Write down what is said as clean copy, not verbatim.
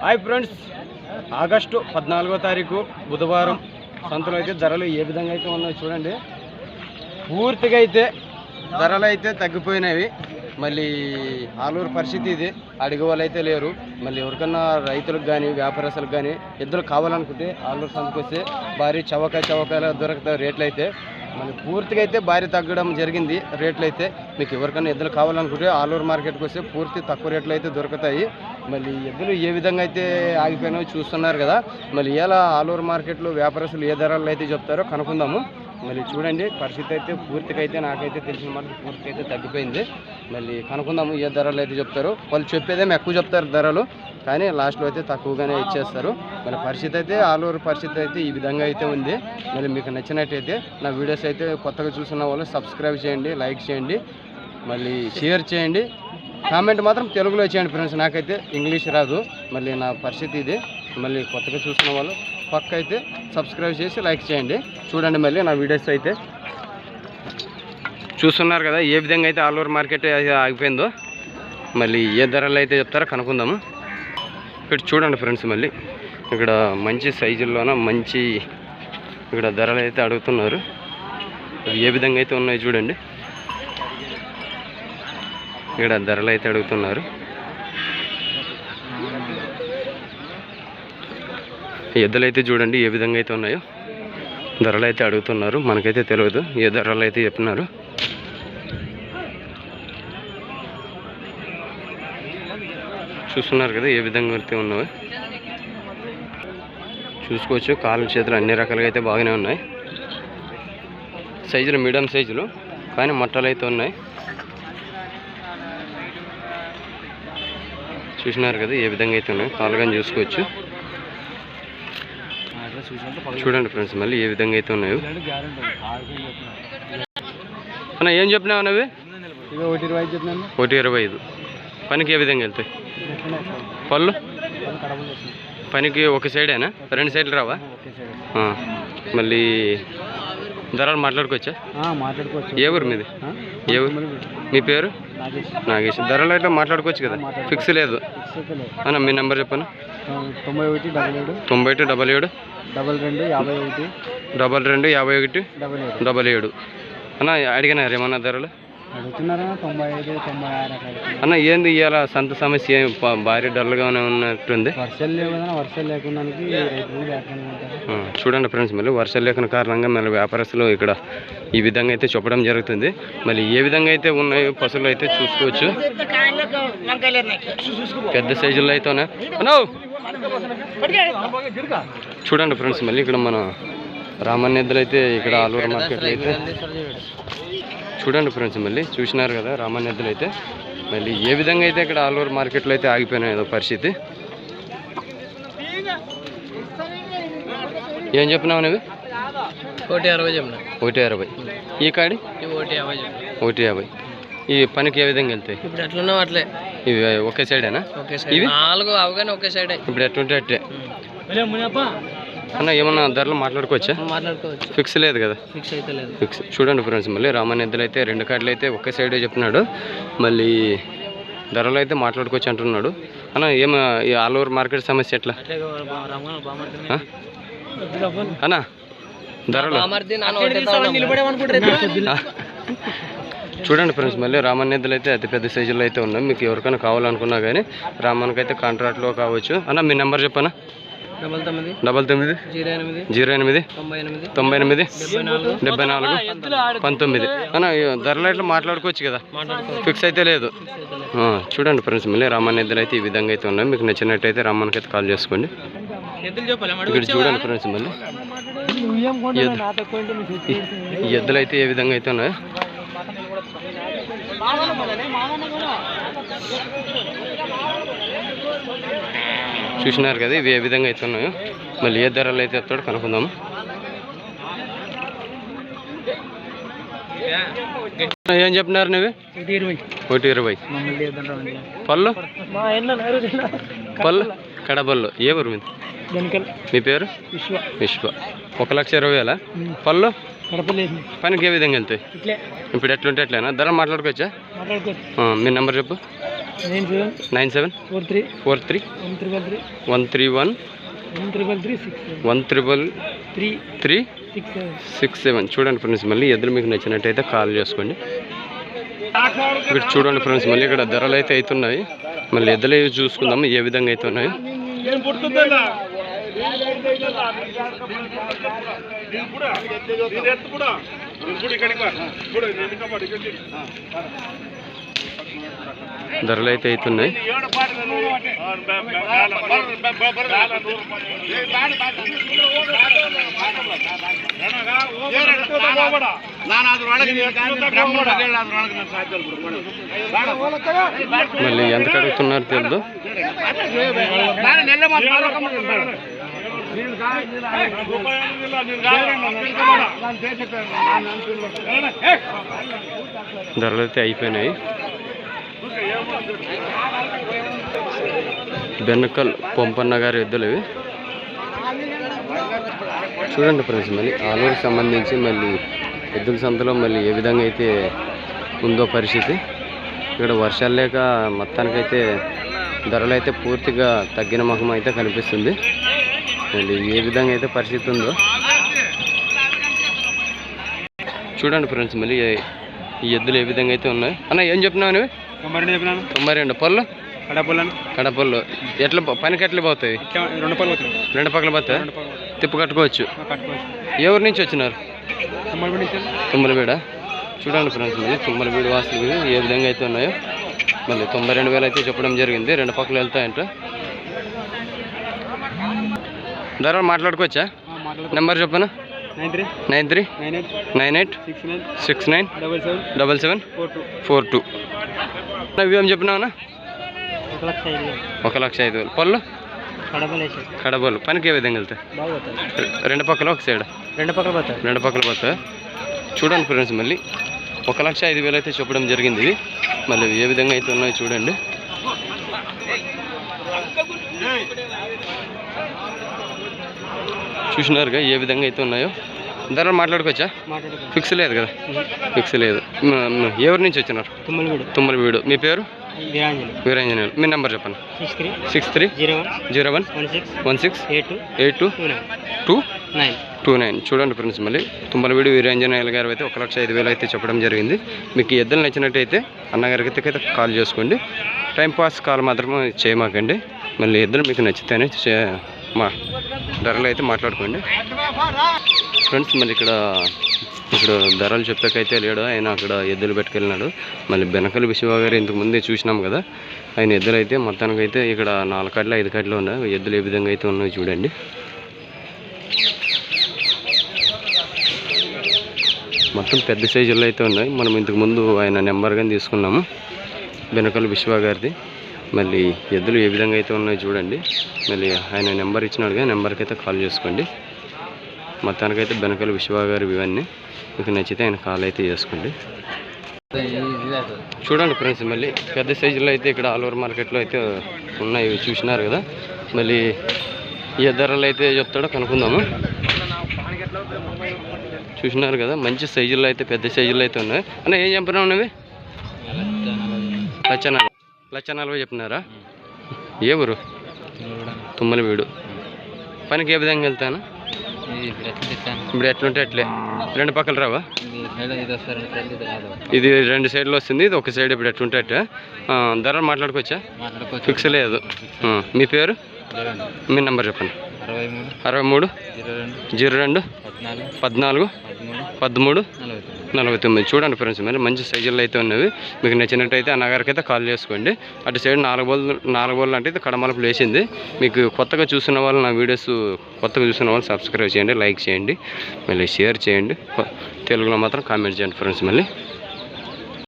Hi friends, August 14వ తారీఖు బుధవారం సంతలో అయితే ధరలు ఏ విధంగా అయితే ఉన్నాయో చూడండి. పూర్తిగా అయితే ధరలు అయితే తగ్గిపోయినవి. మళ్ళీ ఆలూరు పరిస్థితి ఇది, అడిగే వాళ్ళు అయితే లేరు. మళ్ళీ ఎవరికన్నా రైతులకు కానీ వ్యాపారస్తులకు కానీ ఎద్దులు కావాలనుకుంటే ఆలూరు సంతకు వస్తే భారీ చవకాయలు దొరుకుతాయి రేట్లు అయితే. మళ్ళీ పూర్తిగా అయితే భారీ తగ్గడం జరిగింది రేట్లు అయితే. మీకు ఎవరికైనా ఎద్దులు కావాలనుకుంటే ఆలూరు మార్కెట్కి వస్తే పూర్తి తక్కువ రేట్లు అయితే దొరుకుతాయి. మళ్ళీ ఎద్దులు ఏ విధంగా అయితే ఆగిపోయినాయో చూస్తున్నారు కదా. మళ్ళీ ఇలా ఆలూరు మార్కెట్లో వ్యాపారస్తులు ఏ ధరలు అయితే చెప్తారో కనుక్కుందాము. మళ్ళీ చూడండి, పరిస్థితి అయితే పూర్తిగా అయితే నాకైతే తెలిసిన మాట పూర్తిగా అయితే తగ్గిపోయింది. మళ్ళీ కనుక్కుందాము ఏ ధరలు అయితే చెప్తారు. వాళ్ళు చెప్పేదేమో ఎక్కువ చెప్తారు ధరలు, కానీ లాస్ట్లో అయితే తక్కువగానే ఇచ్చేస్తారు. మళ్ళీ పరిస్థితి అయితే ఆలూరు పరిస్థితి అయితే ఈ విధంగా అయితే ఉంది. మళ్ళీ మీకు నచ్చినట్టయితే నా వీడియోస్ అయితే కొత్తగా చూసిన వాళ్ళు సబ్స్క్రైబ్ చేయండి, లైక్ చేయండి, మళ్ళీ షేర్ చేయండి, కామెంట్ మాత్రం తెలుగులో చేయండి ఫ్రెండ్స్. నాకైతే ఇంగ్లీష్ రాదు. మళ్ళీ నా పరిస్థితి ఇది. మళ్ళీ కొత్తగా చూసిన వాళ్ళు పక్క అయితే సబ్స్క్రైబ్ చేసి లైక్ చేయండి. చూడండి మళ్ళీ నా వీడియోస్ అయితే చూస్తున్నారు కదా ఏ విధంగా అయితే ఆలూరు మార్కెట్ ఆగిపోయిందో. మళ్ళీ ఏ ధరలు అయితే చెప్తారో కనుక్కుందాము. ఇక్కడ చూడండి ఫ్రెండ్స్, మళ్ళీ ఇక్కడ మంచి సైజుల్లోన మంచి ఇక్కడ ధరలు అయితే అడుగుతున్నారు. ఏ విధంగా అయితే ఉన్నాయో చూడండి. ఇక్కడ ధరలు అయితే అడుగుతున్నారు. ఎద్దులు అయితే చూడండి ఏ విధంగా అయితే ఉన్నాయో. ధరలు అయితే అడుగుతున్నారు. మనకైతే తెలియదు ఏ ధరలు అయితే చెప్పినారు. చూస్తున్నారు కదా ఏ విధంగా అయితే ఉన్నాయో చూసుకోవచ్చు. కాళ్ళు చేతులు అన్ని రకాలుగా అయితే బాగానే ఉన్నాయి. సైజులు మీడియం సైజులు, కానీ మట్టలు అయితే ఉన్నాయి. చూసినారు కదా ఏ విధంగా అయితే ఉన్నాయి. కాళ్ళు కానీ చూసుకోవచ్చు. చూడండి ఫ్రెండ్స్, మళ్ళీ ఏ విధంగా అయితే ఉన్నాయో. అన్న ఏం చెప్పినావు అన్నవి? 1.25. పనికి ఏ విధంగా వెళ్తాయి? పళ్ళు పనికి ఒక సైడేనా, రెండు సైడ్లు రావా? మళ్ళీ ధరలు మాట్లాడుకోవచ్చా? ఏ ఊరు మీది? ఏ ఊరు? మీ పేరు? నాగేష్. ధరలు అయితే మాట్లాడుకోవచ్చు కదా, ఫిక్స్ లేదు అన్న. మీ నెంబర్ చెప్పను. 9177 2251 అన్న. అడిగినారు ఏమన్నా ధరలు? అన్న ఏంది ఇవాళ సంత సమస్య భారీ డల్గానే ఉన్నట్టుంది. చూడండి ఫ్రెండ్స్, మళ్ళీ వర్షాలు లేకున్న కారణంగా మళ్ళీ వ్యాపారస్తులు ఇక్కడ ఈ విధంగా అయితే చెప్పడం జరుగుతుంది. మళ్ళీ ఏ విధంగా అయితే ఉన్నాయో పశువులు అయితే చూసుకోవచ్చు. పెద్ద సైజుల్లో అయితే ఉన్నాయి. చూడండి ఫ్రెండ్స్, మళ్ళీ ఇక్కడ మన రామన్న ఎద్దులు అయితే ఇక్కడ ఆలూరు మార్కెట్లో అయితే చూడండి ఫ్రెండ్స్, మళ్ళీ చూసినారు కదా రామన్న ఎద్దులు అయితే. మళ్ళీ ఏ విధంగా అయితే ఇక్కడ ఆలూరు మార్కెట్లో అయితే ఆగిపోయినాయి పరిస్థితి. ఏం చెప్పినావు నువ్వు? 1.60. ఈ కాడి 1.50. ఈ పనికి ఏ విధంగా వెళ్తాయి? ఇప్పుడు ఎట్లున్నావు అట్లే. ఇవి ఒకే సైడేనా? ఇవి 4 అవగానే ఒకే సైడే. ఇప్పుడు ఎట్లుంటే అట్లే అన్న. ఏమన్నా ధరలు మాట్లాడుకోవచ్చా? మాట్లాడుకోవచ్చు. ఫిక్స్ లేదు కదా? ఫిక్స్ అయితే లేదు. ఫిక్స్. చూడండి ఫ్రెండ్స్, మళ్ళీ రామన్న ఎద్దులు అయితే 2 కాడలు అయితే ఒకే సైడే చెప్తున్నాడు. మళ్ళీ ధరలు అయితే మాట్లాడుకోవచ్చు అంటున్నాడు అన్న. ఏమో ఈ ఆలూరు మార్కెట్ సమస్య ఎట్లా అన్న? ధరలు చూడండి ఫ్రెండ్స్, మళ్ళీ రామన్న ఎద్దులు అయితే అతి పెద్ద సైజులో అయితే ఉన్నాయి. మీకు ఎవరికైనా కావాలనుకున్నా కానీ రామన్నకి అయితే కాంట్రాక్ట్లో కావచ్చు అన్న. మీ నెంబర్ చెప్పనా? 99 08 98 74 19 అన్న. ధరలు ఇట్లా మాట్లాడుకోవచ్చు కదా, ఫిక్స్ అయితే లేదు. చూడండి ఫ్రెండ్స్, మళ్ళీ రామన్న ఎద్దులు అయితే ఈ విధంగా అయితే ఉన్నాయి. మీకు నచ్చినట్టయితే రామన్నకి అయితే కాల్ చేసుకోండి. ఇక్కడ చూడండి ఫ్రెండ్స్, మళ్ళీ ఈ ఎద్దులు అయితే ఏ విధంగా అయితే ఉన్నాయో. చూసినారు కదా ఇవి ఏ విధంగా అయితే ఉన్నాయో. మళ్ళీ ఏ ధరలు అయితే ఎత్తాడో కనుక్కుందాము. ఏం చెప్పినారు నువ్వు? 1.20. పళ్ళు కడబళ్ళు. ఏ ఊరు మీద? మీ పేరు? విశ్వ. 1,20,000. పళ్ళు పనికి ఏ విధంగా వెళ్తాయి? ఇప్పుడు ఎట్లుంటే ఎట్లయినా ధర మాట్లాడుకోవచ్చా? మీ నెంబర్ చెప్పు. 97 43 131 13367 చూడండి ఫ్రెండ్స్. మళ్ళీ ఎద్దులు మీకు నచ్చినట్టయితే కాల్ చేసుకోండి. ఇక్కడ చూడండి ఫ్రెండ్స్, మళ్ళీ ఇక్కడ ధరలు అయితే అవుతున్నాయి. మళ్ళీ ఎద్దులు చూసుకుందాం ఏ విధంగా అయితే ఉన్నాయి. ధరలు అయితే అవుతున్నాయి. మళ్ళీ ఎంత కడుగుతున్నారు తెలియదు. ధరలు అయితే అయిపోయినాయి. బెన్నకల్ పొంపన్న గారి ఎద్దులు ఇవి. చూడండి ఫ్రెండ్స్, మళ్ళీ ఆలూరుకి సంబంధించి మళ్ళీ ఎద్దుల సంతలో మళ్ళీ ఏ విధంగా అయితే ఉందో పరిస్థితి. ఇక్కడ వర్షాలు లేక మొత్తానికైతే ధరలు అయితే పూర్తిగా తగ్గిన ముఖం అయితే కనిపిస్తుంది. మళ్ళీ ఏ విధంగా అయితే పరిస్థితి ఉందో చూడండి ఫ్రెండ్స్. మళ్ళీ ఈ ఎద్దులు ఏ విధంగా అయితే ఉన్నాయి. అన్న ఏం చెప్పినావు నువ్వు? 92 పళ్ళు. కడపళ్ళు ఎట్లా పనికి ఎట్లా పోతాయి? 2 పక్కల పోతాయి. తిప్పు కట్టుకోవచ్చు. ఏ ఊరి నుంచి వచ్చినారు? తుమ్మలబీడ. చూడండి ఫ్రెండ్స్, మళ్ళీ తుమ్మలబీడు వాసులు ఏ విధంగా అయితే ఉన్నాయో. మళ్ళీ 92,000 అయితే చెప్పడం జరిగింది. 2 పక్కలు వెళ్తాయంట. ధరలు మాట్లాడుకోవచ్చా? నెంబర్ చెప్పనా? 939869777742. ఇవి ఏం చెప్పినావునా? 1,05,000. పళ్ళు కడబలు పనికి ఏ విధంగా వెళ్తాయి? 2 పక్కల ఒక సైడ్ 2 పక్కల పోతాయి. చూడండి ఫ్రెండ్స్, మళ్ళీ 1,05,000 అయితే చెప్పడం జరిగింది. మళ్ళీ ఏ విధంగా అయితే ఉన్నాయో చూడండి. చూసినారుగా ఏ విధంగా అయితే ఉన్నాయో. ధరలు మాట్లాడుకోవచ్చా? ఫిక్స్ లేదు కదా? ఫిక్స్ లేదు. ఎవరి నుంచి వచ్చినారు? తుమ్మలబీడు. మీ పేరు? వీరాంజనేయులు. మీ నెంబర్ చెప్పండి. 6301168229. చూడండి ఫ్రెండ్స్, మళ్ళీ తుమ్మలబీడు వీరాంజనేయులు గారు అయితే 1,05,000 అయితే చెప్పడం జరిగింది. మీకు ఎద్దులు నచ్చినట్టయితే అన్నగారికి అయితే కాల్ చేసుకోండి. టైంపాస్ కాల్ మాత్రం చేయమాకండి. మళ్ళీ ఎద్దులు మీకు నచ్చితేనే మా ధరలు అయితే మాట్లాడుకోండి ఫ్రెండ్స్. మళ్ళీ ఇక్కడ ధరలు చెప్పాకైతే లేడు ఆయన, అక్కడ ఎద్దులు పెట్టుకెళ్ళినాడు. మళ్ళీ బెనకల్ విశ్వ గారు ఇంతకుముందే చూసినాం కదా, ఆయన ఎద్దులు అయితే మొత్తానికైతే ఇక్కడ 4 కట్లు 5 కట్లు ఉన్నాయి. ఎద్దులు ఏ విధంగా అయితే ఉన్నాయో చూడండి. మొత్తం పెద్ద సైజుల్లో అయితే ఉన్నాయి. మనం ఇంతకుముందు ఆయన నెంబర్ కానీ తీసుకున్నాము, బెనకల్ విశ్వ గారిది. మళ్ళీ ఎద్దులు ఏ విధంగా అయితే ఉన్నాయో చూడండి. మళ్ళీ ఆయన నెంబర్ ఇచ్చినాడుగా, నెంబర్కి అయితే కాల్ చేసుకోండి. మొత్తానికైతే బెనకల్ విశ్వ గారు ఇవన్నీ మీకు నచ్చితే ఆయన కాల్ అయితే చేసుకోండి. చూడండి ఫ్రెండ్స్, మళ్ళీ పెద్ద సైజులో అయితే ఇక్కడ ఆలూరు మార్కెట్లో అయితే ఉన్నాయి, చూసినారు కదా. మళ్ళీ ఏ ధరలు అయితే చెప్తాడో కనుక్కుందాము. చూసినారు కదా, మంచి సైజుల్లో అయితే పెద్ద సైజుల్లో అయితే ఉన్నాయి. అన్న ఏం చెప్పినావు ఉన్నవి? 1,40,000 చెప్పినారా? ఏ ఊరు? తుమ్మలబీడు. పనికి ఏ విధంగా వెళ్తాను? ఇప్పుడు ఎట్లుంటే అట్లే 2 పక్కలు రావా? ఇది 2 సైడ్లు వస్తుంది, ఇది ఒక సైడ్. ఇప్పుడు ఎట్లుంటే అట్టే ధరలు మాట్లాడుకోవచ్చా? ఫిక్స్ లేదు. మీ పేరు? మీ నెంబర్ చెప్పండి. 63 02 14 13 49. చూడండి ఫ్రెండ్స్, మరి మంచి సైజుల్లో అయితే ఉన్నవి. మీకు నచ్చినట్టయితే అన్నగారికి అయితే కాల్ చేసుకోండి. అటు సైడ్ 4 బోళ్ళు అంటే ఇది కడమలపు లేచింది. మీకు కొత్తగా చూస్తున్న వాళ్ళు, నా వీడియోస్ కొత్తగా చూస్తున్న వాళ్ళు సబ్స్క్రైబ్ చేయండి, లైక్ చేయండి, మళ్ళీ షేర్ చేయండి. తెలుగులో మాత్రం కామెంట్ చేయండి ఫ్రెండ్స్. మళ్ళీ